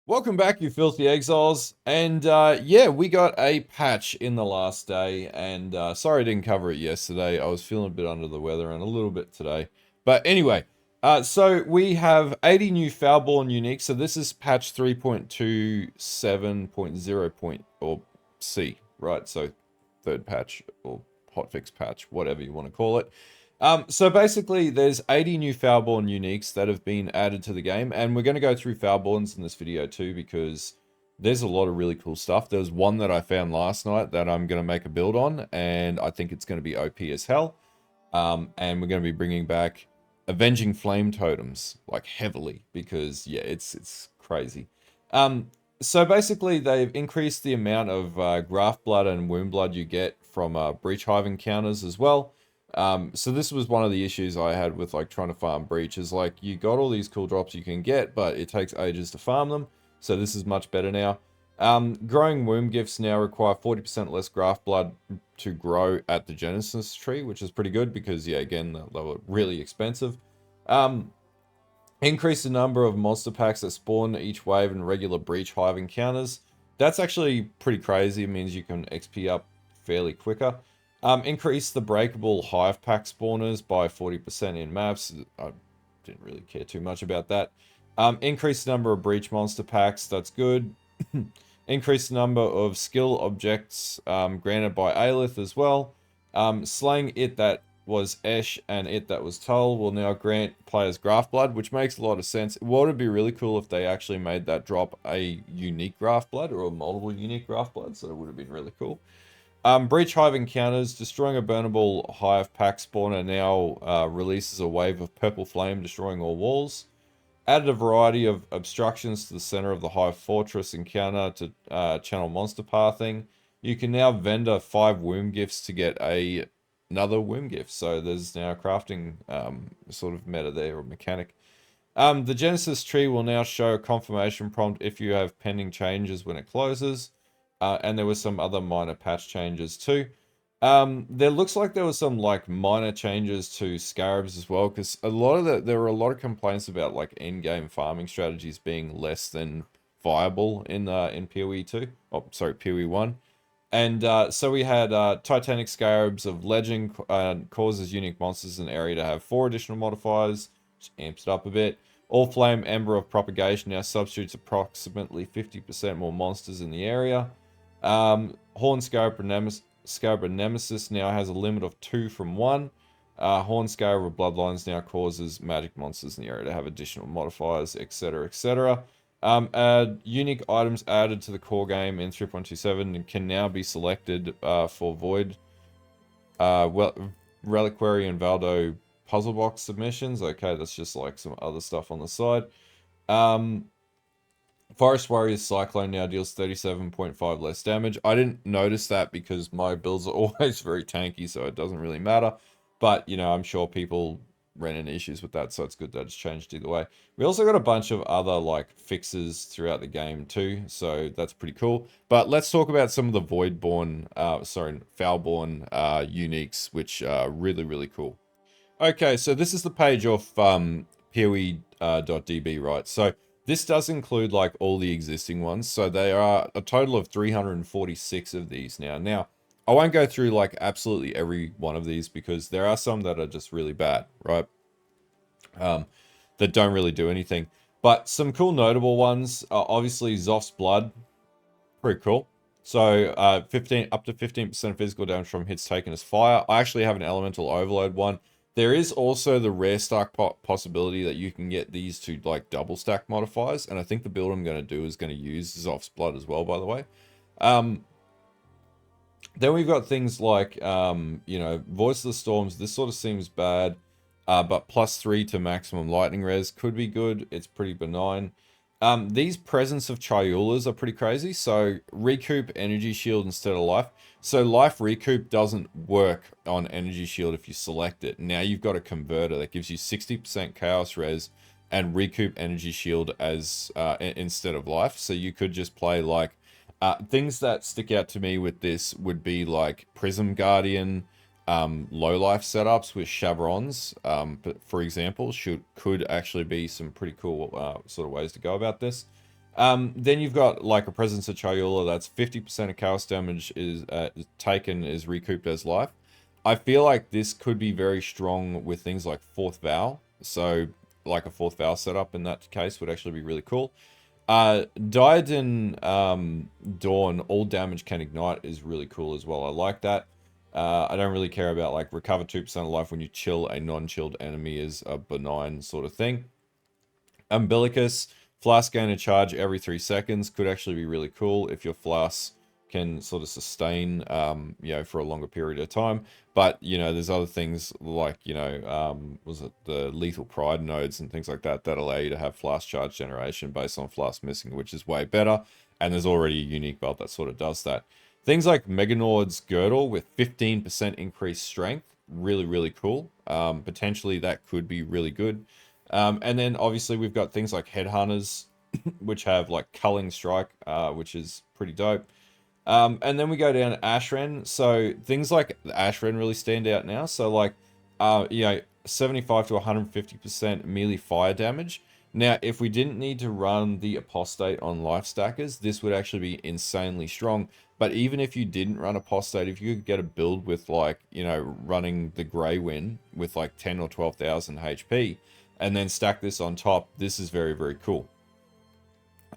Welcome back, you filthy exiles. And yeah, we got a patch in the last day. And sorry I didn't cover it yesterday. I was feeling a bit under the weather and a little bit today. But anyway, so we have 80 new Foulborn uniques. So this is patch 3.27.0. Or C, right? So third patch or hotfix patch, whatever you want to call it. So basically, there's 80 new Foulborn uniques that have been added to the game, and we're going to go through Foulborns in this video too, because there's a lot of really cool stuff. There's one that I found last night that I'm going to make a build on, and I think it's going to be OP as hell. And we're going to be bringing back Avenging Flame Totems, like heavily, because yeah, it's crazy. So basically, they've increased the amount of Graft Blood and Wound Blood you get from Breach Hive encounters as well. So this was one of the issues I had with like trying to farm Breach, is like you got all these cool drops you can get, but it takes ages to farm them. So this is much better now. Growing womb gifts now require 40% less graft blood to grow at the Genesis tree, which is pretty good because, yeah, again, they were really expensive. Increase the number of monster packs that spawn each wave in regular Breach Hive encounters. That's actually pretty crazy. It means you can XP up fairly quicker. Increase the breakable Hive pack spawners by 40% in maps. I didn't really care too much about that. Increase the number of Breach monster packs. That's good. Increase the number of skill objects granted by Aelith as well. Slaying it that was Esh and it that was Tull will now grant players Graft Blood, which makes a lot of sense. What would be really cool if they actually made that drop a unique Graft Blood or a multiple unique Graft Blood, so that would have been really cool. Breach Hive encounters. Destroying a burnable Hive pack spawner now releases a wave of purple flame, destroying all walls. Added a variety of obstructions to the center of the Hive Fortress encounter to channel monster pathing. You can now vendor 5 womb gifts to get another womb gift. So there's now a crafting sort of meta there, or mechanic. The Genesis tree will now show a confirmation prompt if you have pending changes when it closes. And there were some other minor patch changes too. There looks like there was some like minor changes to scarabs as well, because there were a lot of complaints about like end-game farming strategies being less than viable in PoE 2. Oh, sorry, PoE 1. And so we had Titanic Scarabs of Legend causes unique monsters in the area to have 4 additional modifiers, which amps it up a bit. All Flame Ember of Propagation now substitutes approximately 50% more monsters in the area. Horn Scarab Nemesis now has a limit of 2 from 1. Horn Scarab of Bloodlines now causes magic monsters in the area to have additional modifiers, etc., etc. Unique items added to the core game in 3.27 can now be selected for Void, Reliquary, and Valdo puzzle box submissions. Okay, that's just like some other stuff on the side. Forest Warrior's Cyclone now deals 37.5 less damage. I didn't notice that because my builds are always very tanky, so it doesn't really matter. But, you know, I'm sure people ran into issues with that, so it's good that it's changed either way. We also got a bunch of other, like, fixes throughout the game too, so that's pretty cool. But let's talk about some of the Foulborn uniques, which are really, really cool. Okay, so this is the page off PoE.db, right? So this does include like all the existing ones. So there are a total of 346 of these now. Now, I won't go through like absolutely every one of these because there are some that are just really bad, right? That don't really do anything. But some cool notable ones are obviously Zoph's Blood. Pretty cool. So 15 up to 15% physical damage from hits taken as fire. I actually have an elemental overload one. There is also the rare stack possibility that you can get these to like double stack modifiers, and I think the build I'm going to do is going to use Zoph's Blood as well, by the way. Then we've got things like, you know, Voice of the Storms. This sort of seems bad, but +3 to maximum lightning res could be good. It's pretty benign. These Presence of Chayulas are pretty crazy. So recoup energy shield instead of life. So life recoup doesn't work on energy shield if you select it. Now you've got a converter that gives you 60% chaos res and recoup energy shield as instead of life. So you could just play like things that stick out to me with this would be like Prism Guardian, low life setups with chevrons, for example, could actually be some pretty cool sort of ways to go about this. Then you've got like a Presence of Chayula that's 50% of chaos damage is taken is recouped as life. I feel like this could be very strong with things like Fourth Vow. So like a Fourth Vow setup in that case would actually be really cool. Diadem Dawn, all damage can ignite is really cool as well. I like that. I don't really care about like recover 2% of life when you chill a non-chilled enemy is a benign sort of thing. Umbilicus, Flask gain a charge every 3 seconds could actually be really cool if your Flask can sort of sustain, for a longer period of time. But, there's other things like, was it the Lethal Pride nodes and things like that that allow you to have Flask charge generation based on Flask missing, which is way better. And there's already a unique belt that sort of does that. Things like Meganord's Girdle with 15% increased strength, really, really cool. Potentially that could be really good. And then obviously we've got things like Headhunters, which have like Culling Strike, which is pretty dope. And then we go down to Ashran. So things like Ashran really stand out now. So like, 75 to 150% melee fire damage. Now, if we didn't need to run the Apostate on life stackers, this would actually be insanely strong. But even if you didn't run Apostate, if you could get a build with like, running the Grey Wind with like 10 or 12,000 HP, and then stack this on top, this is very, very cool.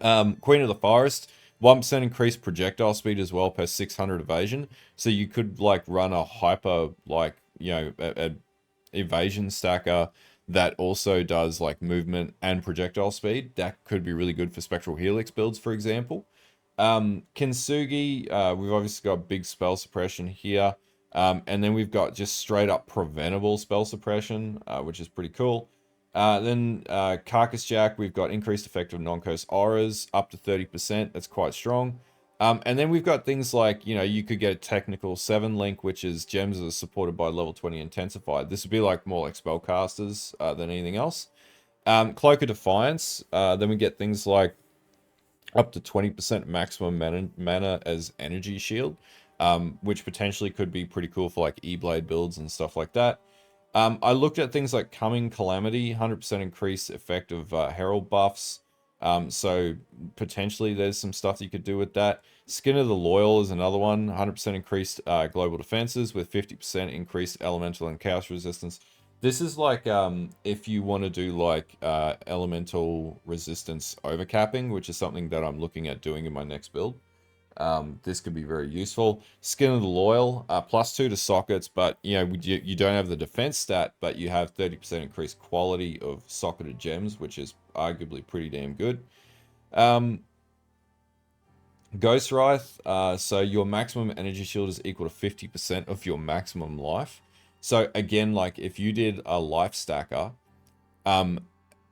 Queen of the Forest, 1% increased projectile speed as well per 600 evasion. So you could like run a hyper, like, a evasion stacker that also does like movement and projectile speed. That could be really good for Spectral Helix builds, for example. Kintsugi, we've obviously got big spell suppression here. And then we've got just straight up preventable spell suppression, which is pretty cool. Then Carcass Jack, we've got increased effect of non-curse auras up to 30%. That's quite strong. And then we've got things like, you could get a technical 7 link, which is gems that are supported by level 20 intensified. This would be like more like spellcasters than anything else. Cloak of Defiance, then we get things like up to 20% maximum mana as energy shield, which potentially could be pretty cool for like E-Blade builds and stuff like that. I looked at things like Coming Calamity, 100% increased effect of Herald buffs. So potentially there's some stuff you could do with that. Skin of the Loyal is another one, 100% increased global defenses with 50% increased elemental and chaos resistance. This is like if you want to do like elemental resistance overcapping, which is something that I'm looking at doing in my next build. This could be very useful. Skin of the Loyal, +2 to sockets, but you don't have the defense stat, but you have 30% increased quality of socketed gems, which is arguably pretty damn good. Ghost Wraith, so your maximum energy shield is equal to 50% of your maximum life. So again, like if you did a life stacker, and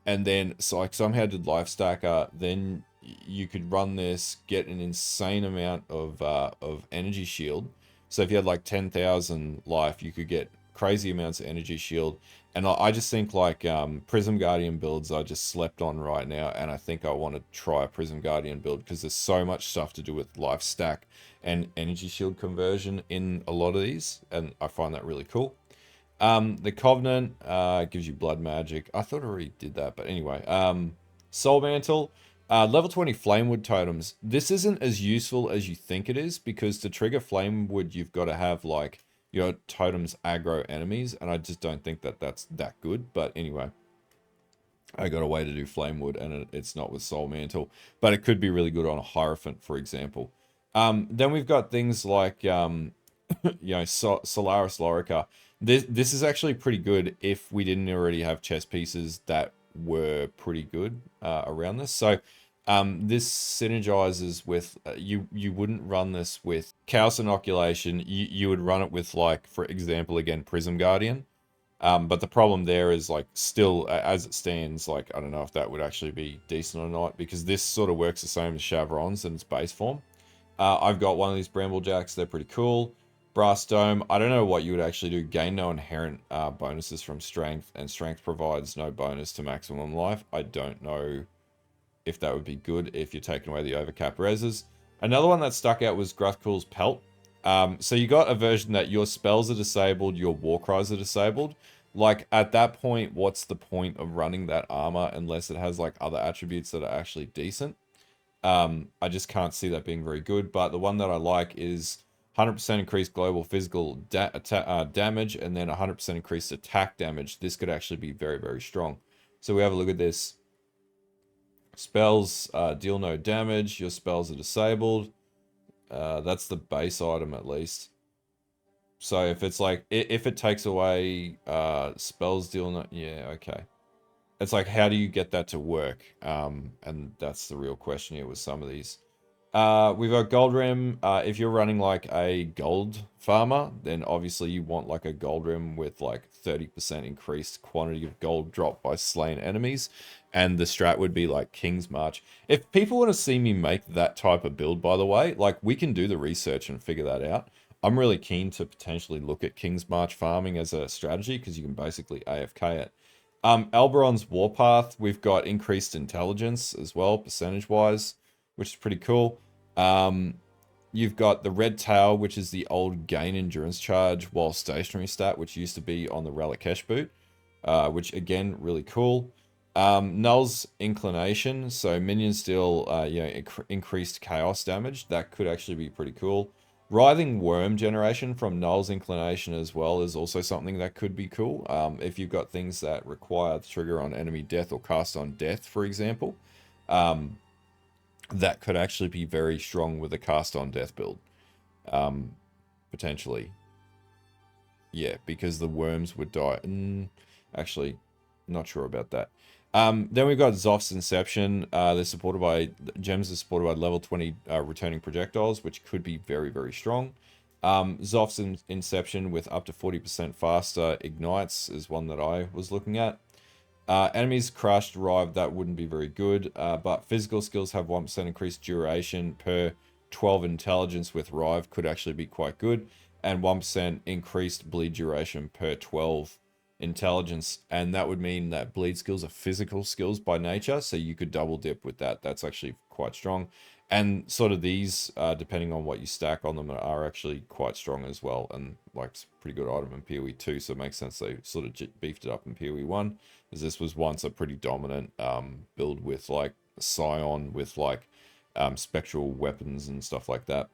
then so like somehow did life stacker, then you could run this, get an insane amount of energy shield. So if you had like 10,000 life, you could get crazy amounts of energy shield. And I just think like Prism Guardian builds are just slept on right now, and I think I want to try a Prism Guardian build because there's so much stuff to do with life stack and energy shield conversion in a lot of these, and I find that really cool. The Covenant gives you blood magic. I thought I already did that, but anyway. Soul Mantle, level 20 Flamewood totems. This isn't as useful as you think it is because to trigger Flamewood, you've got to have like your totems aggro enemies, and I just don't think that that's that good. But anyway, I got a way to do Flamewood, and it's not with Soul Mantle, but it could be really good on a Hierophant, for example. Then we've got things like Solaris Lorica. This is actually pretty good if we didn't already have chess pieces that were pretty good around this. So this synergizes with you wouldn't run this with Chaos Inoculation. You would run it with, like, for example, again, Prism Guardian. But the problem there is, like, still as it stands, like, I don't know if that would actually be decent or not, because this sort of works the same as Chevron's in its base form. I've got one of these Bramblejacks. They're pretty cool. Brass Dome, I don't know what you would actually do. Gain no inherent bonuses from Strength, and Strength provides no bonus to maximum life. I don't know if that would be good if you're taking away the overcap reses. Another one that stuck out was Gruthkul's Pelt. So you got a version that your spells are disabled, your war cries are disabled. Like, at that point, what's the point of running that armor unless it has, like, other attributes that are actually decent? I just can't see that being very good. But the one that I like is 100% increased global physical damage and then 100% increased attack damage. This could actually be very, very strong. So we have a look at this. Spells deal no damage. Your spells are disabled. That's the base item at least. So if it's like, if it takes away spells deal no... Yeah, okay. It's like, how do you get that to work? And that's the real question here with some of these. We've got Gold Rim. If you're running like a gold farmer, then obviously you want like a Gold Rim with like 30% increased quantity of gold dropped by slain enemies. And the strat would be like King's March. If people want to see me make that type of build, by the way, like we can do the research and figure that out. I'm really keen to potentially look at King's March farming as a strategy because you can basically AFK it. Alberon's Warpath, we've got increased intelligence as well, percentage-wise, which is pretty cool. You've got the Red Tail, which is the old gain endurance charge while stationary stat, which used to be on the Ralakesh boot, which again, really cool. Null's Inclination, so minions deal increased chaos damage. That could actually be pretty cool. Writhing Worm generation from Null's Inclination as well is also something that could be cool. If you've got things that require the trigger on enemy death or cast on death, for example, that could actually be very strong with a cast on death build. Potentially. Yeah, because the worms would die. Actually, not sure about that. Then we've got Zoph's Inception. They're supported by gems are supported by level 20 returning projectiles, which could be very, very strong. Zoph's Inception with up to 40% faster ignites is one that I was looking at. Enemies crushed, rived, that wouldn't be very good. But physical skills have 1% increased duration per 12 intelligence with rive could actually be quite good. And 1% increased bleed duration per 12 intelligence, and that would mean that bleed skills are physical skills by nature, so you could double dip with that. That's actually quite strong. And sort of these, depending on what you stack on them, are actually quite strong as well, and like it's a pretty good item in PoE 2, so it makes sense they sort of beefed it up in PoE 1, as this was once a pretty dominant build with like Scion, with like spectral weapons and stuff like that.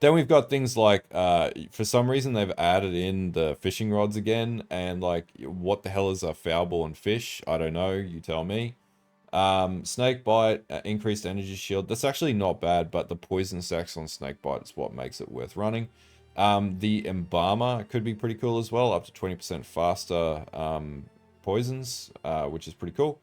Then we've got things like, for some reason they've added in the fishing rods again, and like, what the hell is a Foulborn fish? I don't know, you tell me. Snake bite, increased energy shield. That's actually not bad, but the poison stacks on snake bite is what makes it worth running. The embalmer could be pretty cool as well, up to 20% faster poisons, which is pretty cool.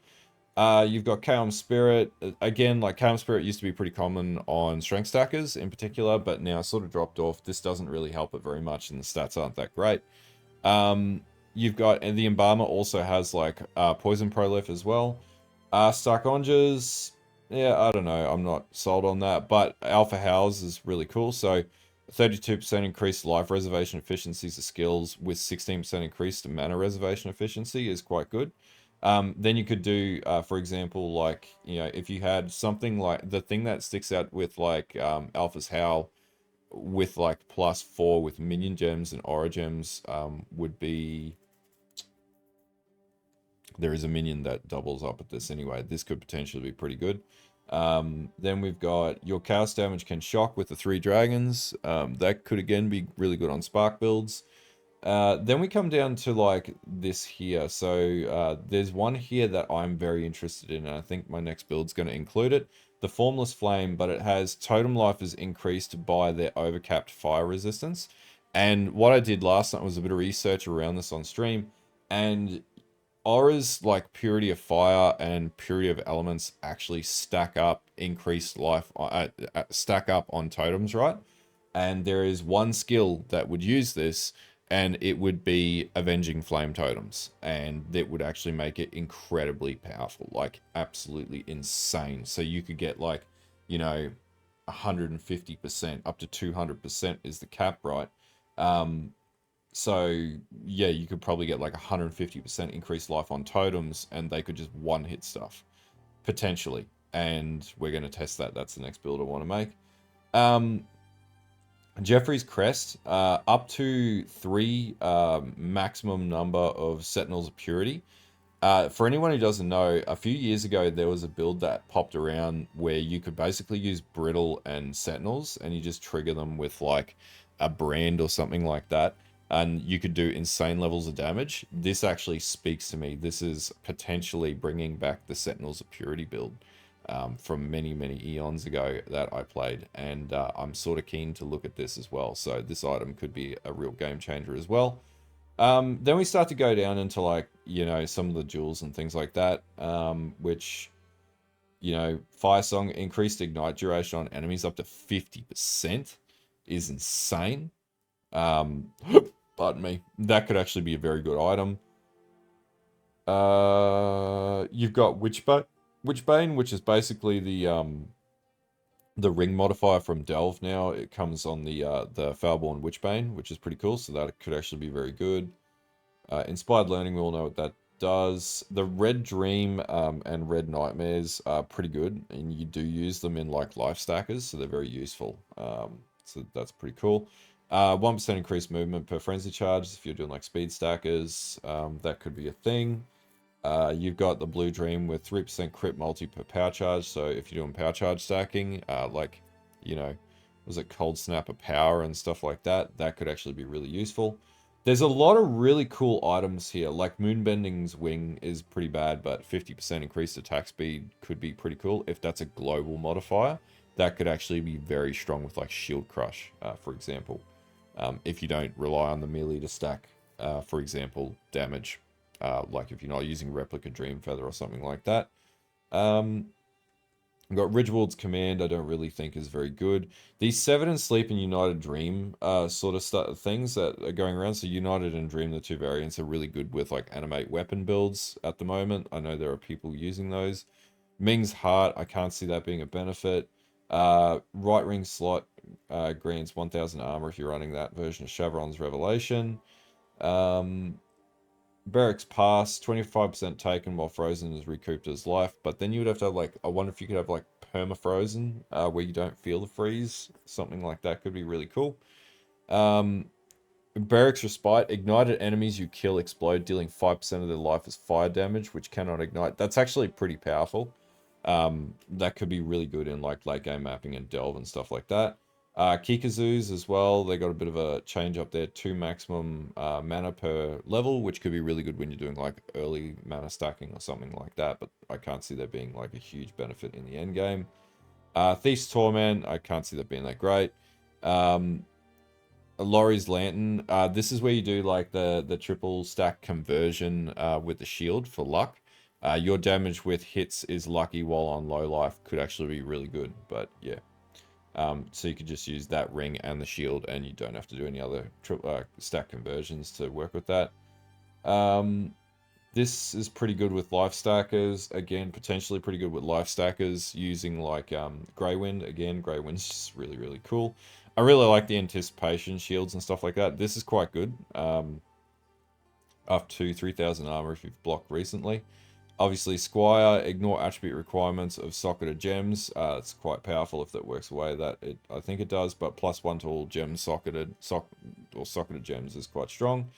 You've got Chaos Spirit. Again, like Chaos Spirit used to be pretty common on strength stackers in particular, but now sort of dropped off. This doesn't really help it very much, and the stats aren't that great. You've got, and the Embalmer also has like Poison Prolif as well. Starkonjas, yeah, I don't know. I'm not sold on that, but Alpha House is really cool. So 32% increased life reservation efficiencies of skills with 16% increased mana reservation efficiency is quite good. Then you could do, for example, like, you know, if you had something like the thing that sticks out with like Alpha's Howl with like +4 with minion gems and aura gems would be, there is a minion that doubles up at this anyway. This could potentially be pretty good. Then we've got your chaos damage can shock with the 3 dragons. That could again be really good on spark builds. Then we come down to like this here. So there's one here that I'm very interested in, and I think my next build's going to include it. The Formless Flame, but it has totem life is increased by their overcapped fire resistance. And what I did last night was a bit of research around this on stream, and auras like Purity of Fire and Purity of Elements actually stack up increased life, stack up on totems, right? And there is one skill that would use this, and it would be Avenging Flame Totems, and that would actually make it incredibly powerful, like absolutely insane. So you could get like, you know, 150%, up to 200% is the cap, right? So yeah, you could probably get like 150% increased life on totems, and they could just one-hit stuff, potentially. And we're going to test that. That's the next build I want to make. Jeffrey's Crest, up to 3 maximum number of Sentinels of Purity. For anyone who doesn't know, a few years ago there was a build that popped around where you could basically use Brittle and Sentinels and you just trigger them with like a brand or something like that. And you could do insane levels of damage. This actually speaks to me. This is potentially bringing back the Sentinels of Purity build from many, many eons ago that I played. And I'm sort of keen to look at this as well. So this item could be a real game changer as well. Then we start to go down into like, you know, some of the jewels and things like that, which, you know, Fire Song increased ignite duration on enemies up to 50% is insane. Um, pardon me. That could actually be a very good item. You've got Witchbane, which is basically the ring modifier from Delve now. It comes on the Foulborn Witchbane, which is pretty cool, so that could actually be very good. Inspired Learning, we all know what that does. The Red Dream and Red Nightmares are pretty good, and you do use them in like life stackers, so they're very useful. So that's pretty cool. 1% increased movement per frenzy charge if you're doing like speed stackers. That could be a thing. You've got the Blue Dream with 3% crit multi per power charge. So if you're doing power charge stacking, like, you know, was it Cold Snap of Power and stuff like that, that could actually be really useful. There's a lot of really cool items here, like Moonbending's Wing is pretty bad, but 50% increased attack speed could be pretty cool. If that's a global modifier, that could actually be very strong with like Shield Crush, for example. If you don't rely on the melee to stack, for example, damage. Like if you're not using Replica Dream Feather or something like that. I've got Ridgewald's Command, I don't really think is very good. These Severed and Sleep and United Dream sort of things that are going around. So United and Dream, the two variants, are really good with like animate weapon builds at the moment. I know there are people using those. Ming's Heart, I can't see that being a benefit. Right Ring Slot grants 1000 armor if you're running that version of Chevron's Revelation. Barracks Pass, 25% taken while Frozen is recouped his life. But then you would have to have like, I wonder if you could have like perma-frozen, where you don't feel the freeze. Something like that could be really cool. Barracks Respite, ignited enemies you kill explode, dealing 5% of their life as fire damage, which cannot ignite. That's actually pretty powerful. That could be really good in like late game mapping and delve and stuff like that. Kikazoos as well, they got a bit of a change up there, 2 maximum mana per level, which could be really good when you're doing like early mana stacking or something like that, but I can't see there being like a huge benefit in the end game. Thief's Torment, I can't see that being that great. Laurie's Lantern, this is where you do like the triple stack conversion with the shield for luck. Your damage with hits is lucky while on low life could actually be really good, but yeah. So you could just use that ring and the shield, and you don't have to do any other stack conversions to work with that. This is pretty good with life stackers. Again, potentially pretty good with life stackers using like Grey Wind. Again, Grey Wind's just really, really cool. I really like the anticipation shields and stuff like that. This is quite good. Up to 3000 armor if you've blocked recently. Obviously, Squire, ignore attribute requirements of socketed gems. It's quite powerful if that works away. I think it does, but +1 to all gems socketed gems is quite strong.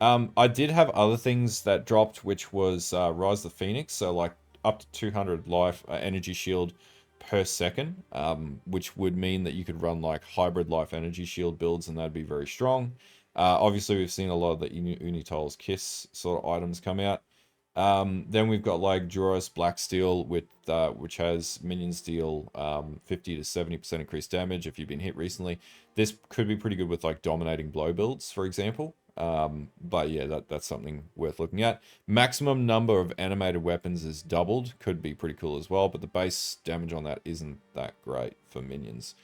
I did have other things that dropped, which was Rise the Phoenix, so like up to 200 life energy shield per second, which would mean that you could run like hybrid life energy shield builds, and that'd be very strong. Obviously, we've seen a lot of the Unitol's Kiss sort of items come out. Then we've got like Duros Blacksteel with which has minions deal 50 to 70% increased damage if you've been hit recently. This could be pretty good with like dominating blow builds, for example. But yeah, that's something worth looking at. Maximum number of animated weapons is doubled, could be pretty cool as well, but the base damage on that isn't that great for minions.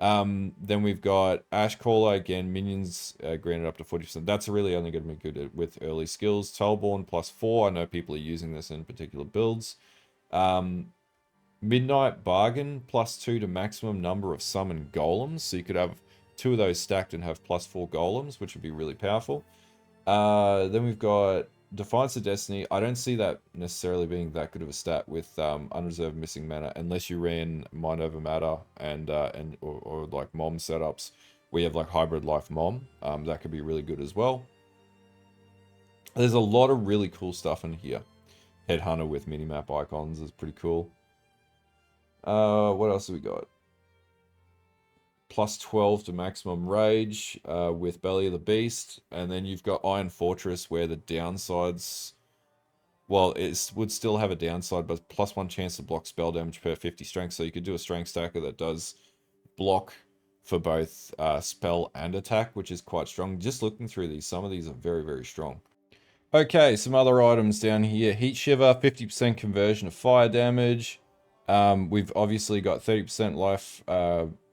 Then we've got Ashcaller, again, minions granted up to 40%. That's really only going to be good with early skills. Foulborn +4, I know people are using this in particular builds. Midnight Bargain +2 to maximum number of summon golems, so you could have 2 of those stacked and have +4 golems, which would be really powerful. Then we've got Defiance of Destiny. I don't see that necessarily being that good of a stat with unreserved missing mana, unless you ran Mind Over Matter or like Mom setups. We have like Hybrid Life Mom. That could be really good as well. There's a lot of really cool stuff in here. Headhunter with minimap icons is pretty cool. What else have we got? Plus 12 to maximum rage with Belly of the Beast. And then you've got Iron Fortress where the downsides... Well, it would still have a downside, but plus 1 chance to block spell damage per 50 strength. So you could do a strength stacker that does block for both spell and attack, which is quite strong. Just looking through these, some of these are very, very strong. Okay, some other items down here. Heat Shiver, 50% conversion of fire damage. We've obviously got 30% life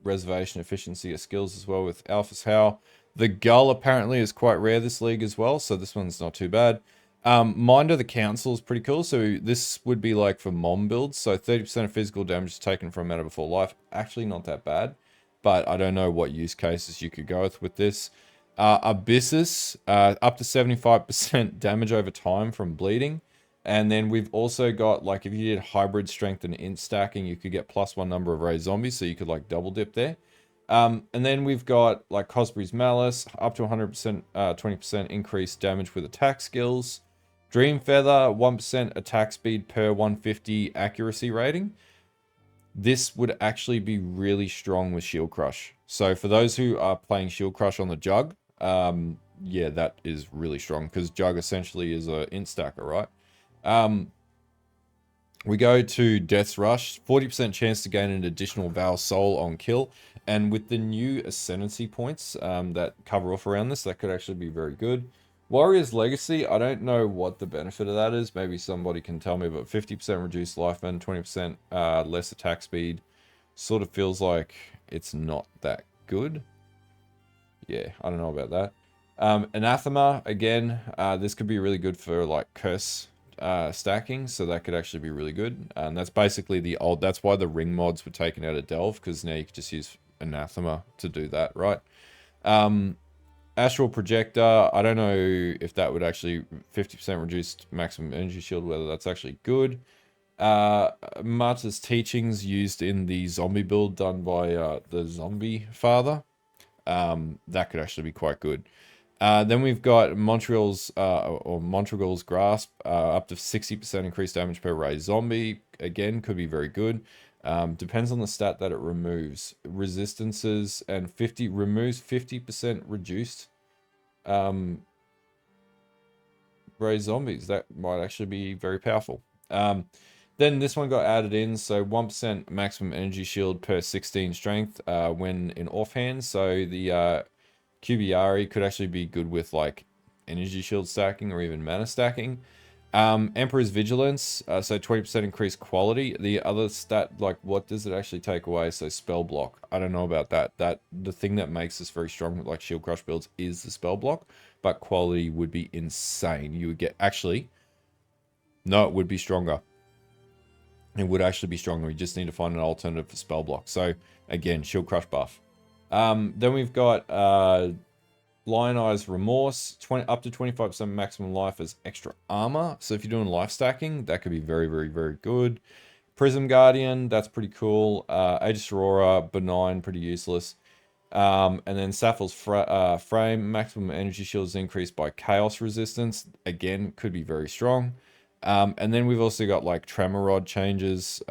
reservation efficiency of skills as well with Alpha's Howl. The Gull apparently is quite rare this league as well, so this one's not too bad. Mind of the Council is pretty cool, so this would be like for Mom builds, so 30% of physical damage is taken from mana before life. Actually not that bad, but I don't know what use cases you could go with this. Abyssus, up to 75% damage over time from bleeding. And then we've also got, like, if you did hybrid strength and int stacking, you could get plus 1 number of raised zombies, so you could, like, double dip there. And then we've got, like, Cosbury's Malice, up to 100%, 20% increased damage with attack skills. Dream Feather, 1% attack speed per 150 accuracy rating. This would actually be really strong with Shield Crush. So for those who are playing Shield Crush on the Jug, yeah, that is really strong because Jug essentially is a int stacker, right? We go to Death's Rush, 40% chance to gain an additional Vow Soul on kill. And with the new Ascendancy points that cover off around this, that could actually be very good. Warrior's Legacy, I don't know what the benefit of that is. Maybe somebody can tell me, but 50% reduced lifespan, 20% less attack speed. Sort of feels like it's not that good. Yeah, I don't know about that. Anathema, again, this could be really good for like curse stacking, so that could actually be really good. And that's basically the old, that's why the ring mods were taken out of Delve, because now you can just use Anathema to do that, right? Astral Projector, I don't know if that would actually 50% reduced maximum energy shield, whether that's actually good. Marta's Teachings used in the zombie build done by the Zombie Father. That could actually be quite good. Then we've got Montreal's Grasp, up to 60% increased damage per raised zombie. Again, could be very good. Depends on the stat that it removes. Resistances and removes 50% reduced raised zombies. That might actually be very powerful. Then this one got added in, so 1% maximum energy shield per 16 strength when in offhand. So the QBRE could actually be good with like energy shield stacking or even mana stacking. Emperor's Vigilance, so 20% increased quality. The other stat, like what does it actually take away? So spell block. I don't know about that. The thing that makes this very strong with like Shield Crush builds is the spell block, but quality would be insane. You would get, actually, no, it would be stronger. It would actually be stronger. We just need to find an alternative for spell block. So again, Shield Crush buff. Then we've got Lion Eyes Remorse, up to 25% maximum life as extra armor. So if you're doing life stacking, that could be very, very, very good. Prism Guardian, that's pretty cool. Aegis Aurora, benign, pretty useless. And then Sapphire's Frame, maximum energy shield is increased by chaos resistance. Again, could be very strong. And then we've also got like Tremor Rod changes.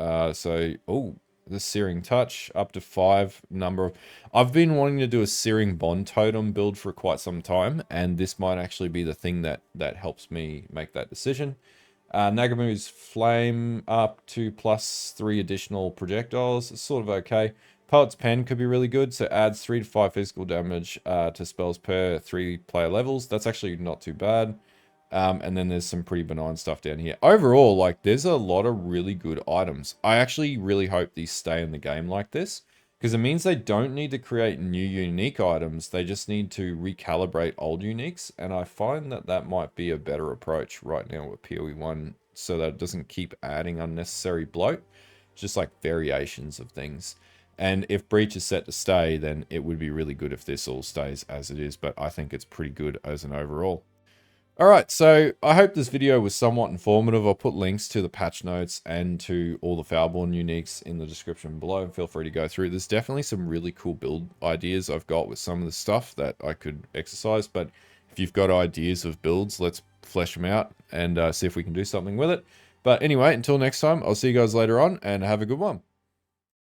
The Searing Touch, up to 5 number of... I've been wanting to do a Searing Bond Totem build for quite some time, and this might actually be the thing that helps me make that decision. Nagamu's Flame, up to +3 additional projectiles. It's sort of okay. Poet's Pen could be really good, so adds 3 to 5 physical damage to spells per 3 player levels. That's actually not too bad. And then there's some pretty benign stuff down here. Overall, like, there's a lot of really good items. I actually really hope these stay in the game like this, because it means they don't need to create new unique items. They just need to recalibrate old uniques, and I find that that might be a better approach right now with PoE 1, so that it doesn't keep adding unnecessary bloat. It's just like variations of things. And if Breach is set to stay, then it would be really good if this all stays as it is, but I think it's pretty good as an overall. Alright, so I hope this video was somewhat informative. I'll put links to the patch notes and to all the Foulborn uniques in the description below. Feel free to go through. There's definitely some really cool build ideas I've got with some of the stuff that I could exercise, but if you've got ideas of builds, let's flesh them out and see if we can do something with it. But anyway, until next time, I'll see you guys later on, and have a good one.